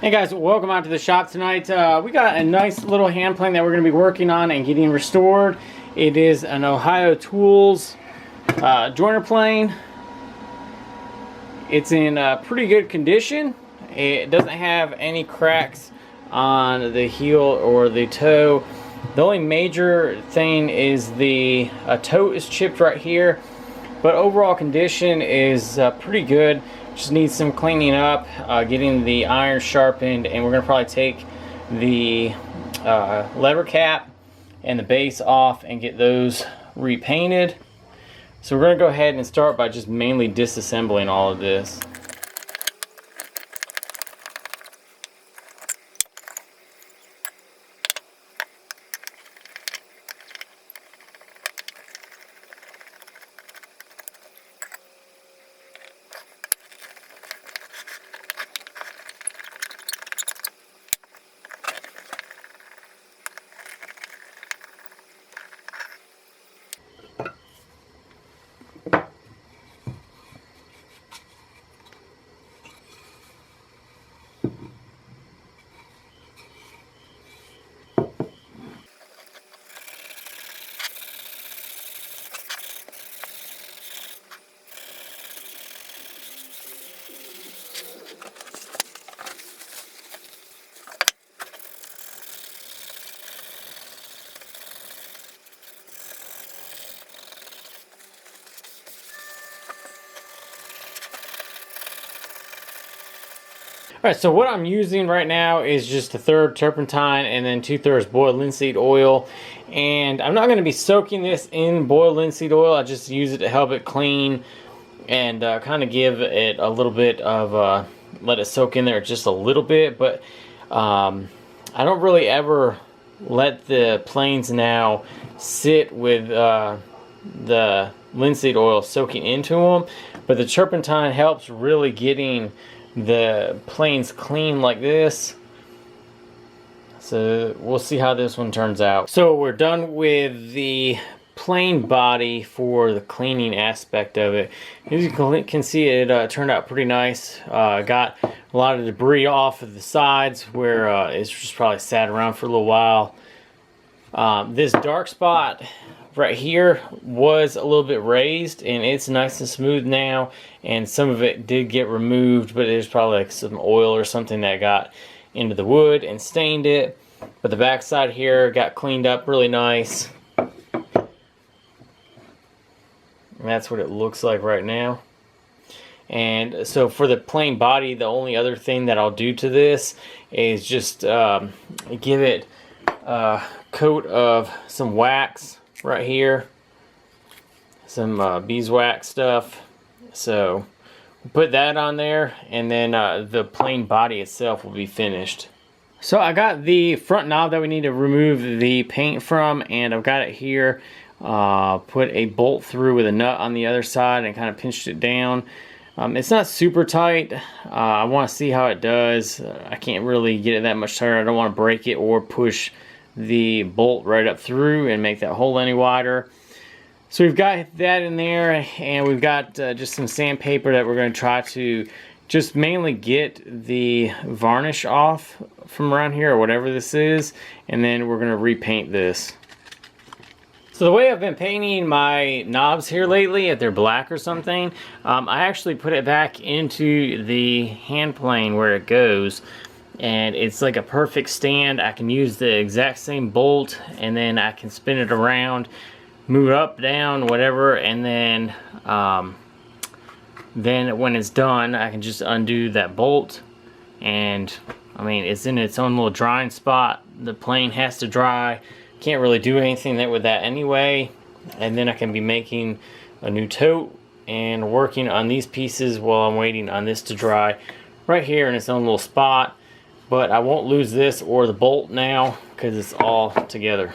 Hey guys, welcome out to the shop tonight. We got a nice little hand plane that we're going to be working on and getting restored. It is an Ohio Tools joiner plane. It's in pretty good condition. It doesn't have any cracks on the heel or the toe. The only major thing is the toe is chipped right here, but overall condition is pretty good. Just needs some cleaning up, getting the iron sharpened, and we're going to probably take the lever cap and the base off and get those repainted. So we're going to go ahead and start by just mainly disassembling all of this. Alright, so what I'm using right now is just 1/3 turpentine and then 2/3 boiled linseed oil. And I'm not going to be soaking this in boiled linseed oil. I just use it to help it clean and kind of give it a little bit of, let it soak in there just a little bit. But I don't really ever let the planes now sit with the linseed oil soaking into them. But the turpentine helps really getting the planes clean like this. So we'll see how this one turns out. So we're done with the plane body for the cleaning aspect of it. As you can see, it turned out pretty nice. Got a lot of debris off of the sides where it's just probably sat around for a little while. This dark spot right here was a little bit raised, and it's nice and smooth now, and some of it did get removed, but there's probably like some oil or something that got into the wood and stained it. But the back side here got cleaned up really nice, and that's what it looks like right now. And so for the plain body, the only other thing that I'll do to this is just give it a coat of some wax right here, some beeswax stuff. So we'll put that on there, and then the plain body itself will be finished. So I got the front knob that we need to remove the paint from, and I've got it here. Put a bolt through with a nut on the other side and kind of pinched it down. It's not super tight. I want to see how it does. I can't really get it that much tighter. I don't want to break it or push the bolt right up through and make that hole any wider. So we've got that in there, and we've got just some sandpaper that we're going to try to just mainly get the varnish off from around here, or whatever this is, and then we're going to repaint this. So the way I've been painting my knobs here lately, if they're black or something, I actually put it back into the hand plane where it goes. And it's like a perfect stand. I can use the exact same bolt, and then I can spin it around, move it up, down, whatever, and then when it's done, I can just undo that bolt. And I mean, it's in its own little drying spot. The plane has to dry. Can't really do anything with that anyway. And then I can be making a new tote and working on these pieces while I'm waiting on this to dry right here in its own little spot. But I won't lose this or the bolt now because it's all together.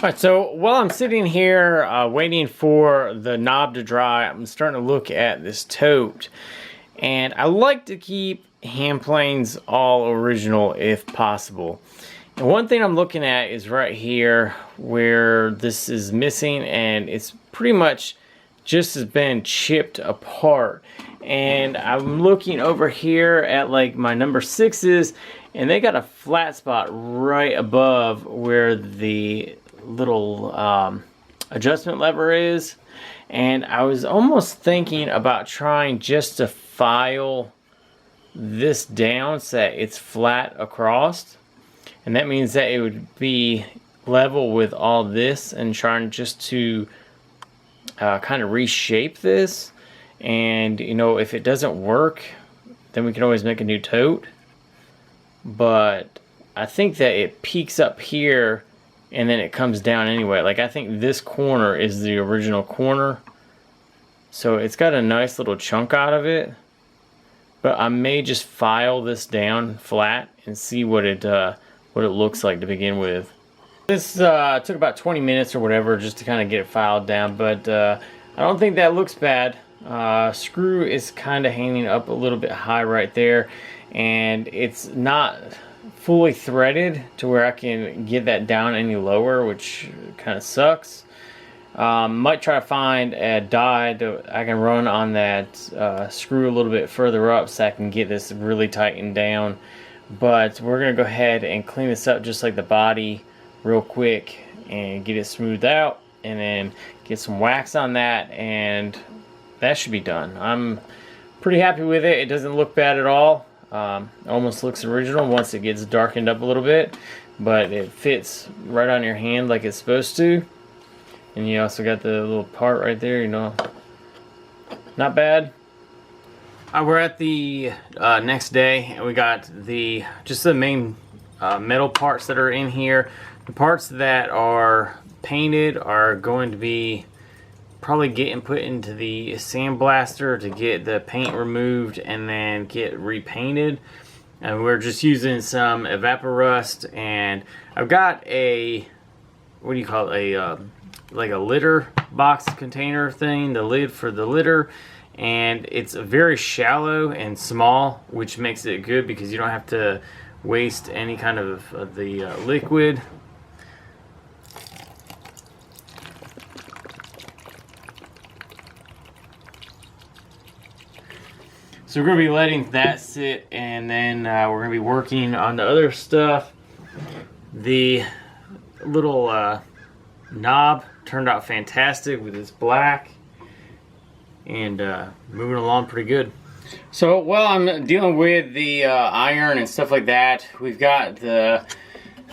Alright, so while I'm sitting here waiting for the knob to dry, I'm starting to look at this tote. And I like to keep hand planes all original if possible. And one thing I'm looking at is right here where this is missing, and it's pretty much just has been chipped apart. And I'm looking over here at like my number 6s, and they got a flat spot right above where the little adjustment lever is. And I was almost thinking about trying just to file this down so that it's flat across, and that means that it would be level with all this, and trying just to kind of reshape this. And you know, if it doesn't work, then we can always make a new tote. But I think that it peaks up here and then it comes down anyway. Like, I think this corner is the original corner, so it's got a nice little chunk out of it. But I may just file this down flat and see what it looks like to begin with. This took about 20 minutes or whatever just to kind of get it filed down, but I don't think that looks bad. Screw is kind of hanging up a little bit high right there, and it's not fully threaded to where I can get that down any lower, which kind of sucks. Might try to find a die that I can run on that screw a little bit further up so I can get this really tightened down. But we're going to go ahead and clean this up just like the body real quick and get it smoothed out, and then get some wax on that, and that should be done. I'm pretty happy with it. It doesn't look bad at all. It almost looks original once it gets darkened up a little bit, but it fits right on your hand like it's supposed to. And you also got the little part right there, you know, not bad. We're at the next day, and we got just the main metal parts that are in here. The parts that are painted are going to be probably getting put into the sandblaster to get the paint removed and then get repainted. And we're just using some evaporust, and I've got a, what do you call it, like a litter box container thing, the lid for the litter, and it's very shallow and small, which makes it good because you don't have to waste any kind of the liquid. So we're going to be letting that sit, and then we're going to be working on the other stuff. The little knob turned out fantastic with this black, and moving along pretty good. So while I'm dealing with the iron and stuff like that, we've got the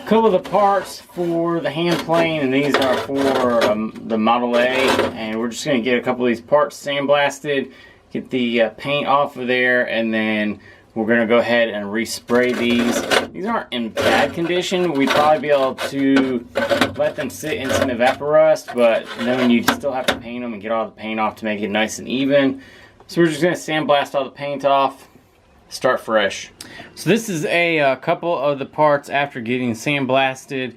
couple of the parts for the hand plane, and these are for the Model A, and we're just going to get a couple of these parts sandblasted, get the paint off of there, and then we're going to go ahead and respray these. These aren't in bad condition. We'd probably be able to let them sit in some evaporust, but then you still have to paint them and get all the paint off to make it nice and even. So we're just going to sandblast all the paint off, start fresh. So this is a couple of the parts after getting sandblasted.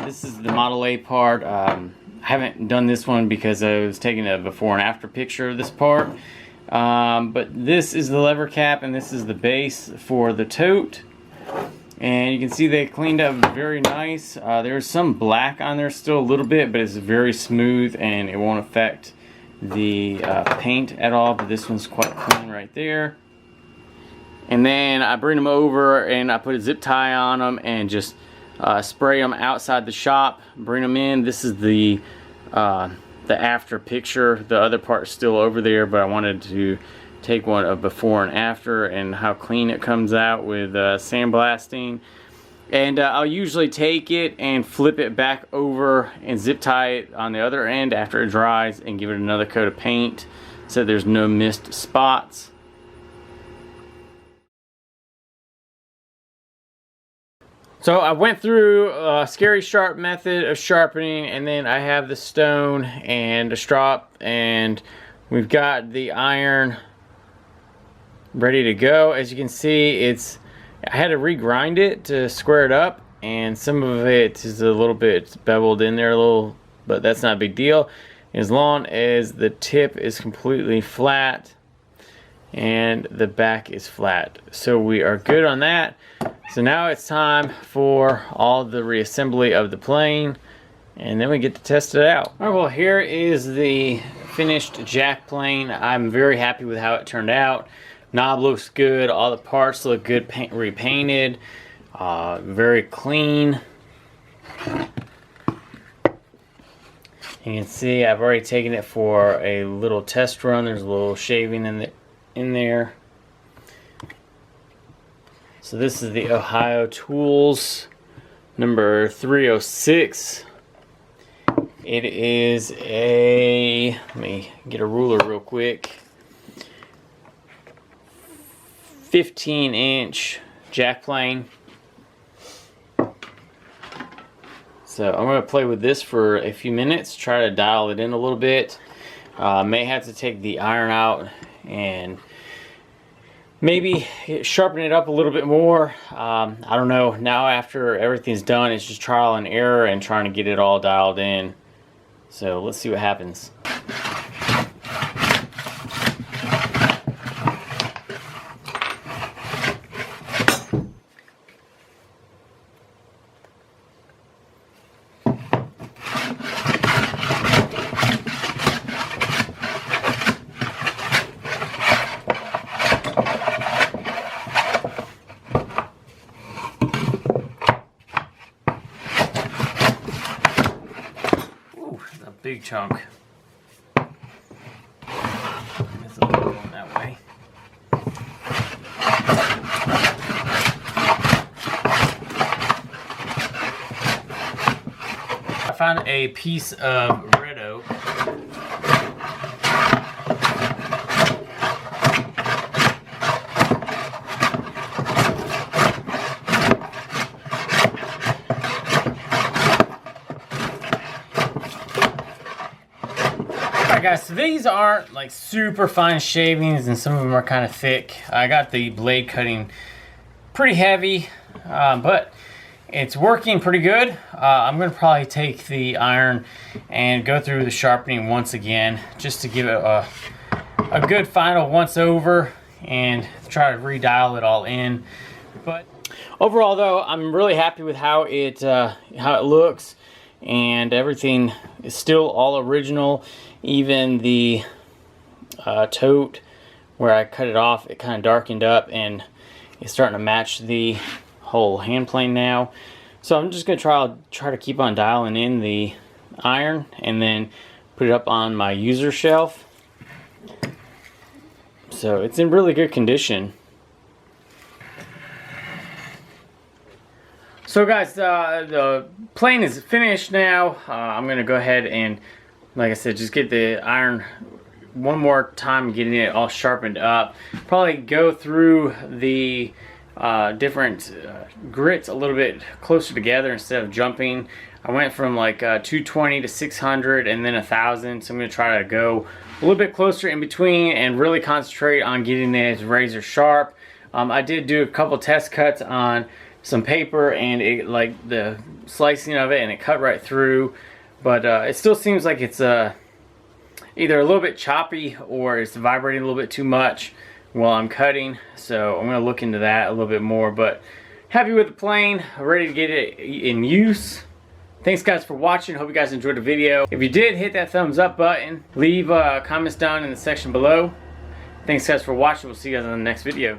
This is the Model A part. I haven't done this one because I was taking a before and after picture of this part. But this is the lever cap, and this is the base for the tote. And you can see they cleaned up very nice. There's some black on there still a little bit, but it's very smooth and it won't affect the paint at all. But this one's quite clean right there. And then I bring them over and I put a zip tie on them and just spray them outside the shop, bring them in. This is the after picture. The other part's still over there, but I wanted to take one of before and after and how clean it comes out with sandblasting. And I'll usually take it and flip it back over and zip tie it on the other end after it dries and give it another coat of paint so there's no missed spots. So I went through a scary sharp method of sharpening, and then I have the stone and a strop, and we've got the iron ready to go. As you can see, I had to regrind it to square it up, and some of it is a little bit beveled in there a little, but that's not a big deal as long as the tip is completely flat. and the back is flat. So we are good on that. So now it's time for all the reassembly of the plane, and then we get to test it out. All right, well, here is the finished jack plane. I'm very happy with how it turned out. Knob looks good, all the parts look good, repainted, very clean. You can see I've already taken it for a little test run. There's a little shaving in there. So this is the Ohio Tools number 306. It is a, let me get a ruler real quick, 15-inch jack plane. So I'm going to play with this for a few minutes, try to dial it in a little bit. May have to take the iron out and maybe sharpen it up a little bit more. I don't know. Now after everything's done, it's just trial and error and trying to get it all dialed in. So let's see what happens. Big chunk. It's a little going that way. I found a piece of red oak. Alright guys, so these aren't like super fine shavings and some of them are kind of thick. I got the blade cutting pretty heavy, but it's working pretty good. I'm going to probably take the iron and go through the sharpening once again just to give it a good final once over and try to redial it all in. But overall though, I'm really happy with how it looks, and everything is still all original. Even the tote where I cut it off, it kind of darkened up and it's starting to match the whole hand plane now. So I'm just going to try to keep on dialing in the iron and then put it up on my user shelf. So it's in really good condition. So guys, the plane is finished now. I'm going to go ahead and, like I said, just get the iron one more time, getting it all sharpened up. Probably go through the different grits a little bit closer together instead of jumping. I went from like 220 to 600 and then 1000, so I'm going to try to go a little bit closer in between and really concentrate on getting it razor sharp. I did do a couple test cuts on some paper and it, like the slicing of it, and it cut right through. But it still seems like it's either a little bit choppy or it's vibrating a little bit too much while I'm cutting. So I'm going to look into that a little bit more. But happy with the plane, ready to get it in use. Thanks guys for watching. Hope you guys enjoyed the video. If you did, hit that thumbs up button. Leave comments down in the section below. Thanks guys for watching. We'll see you guys on the next video.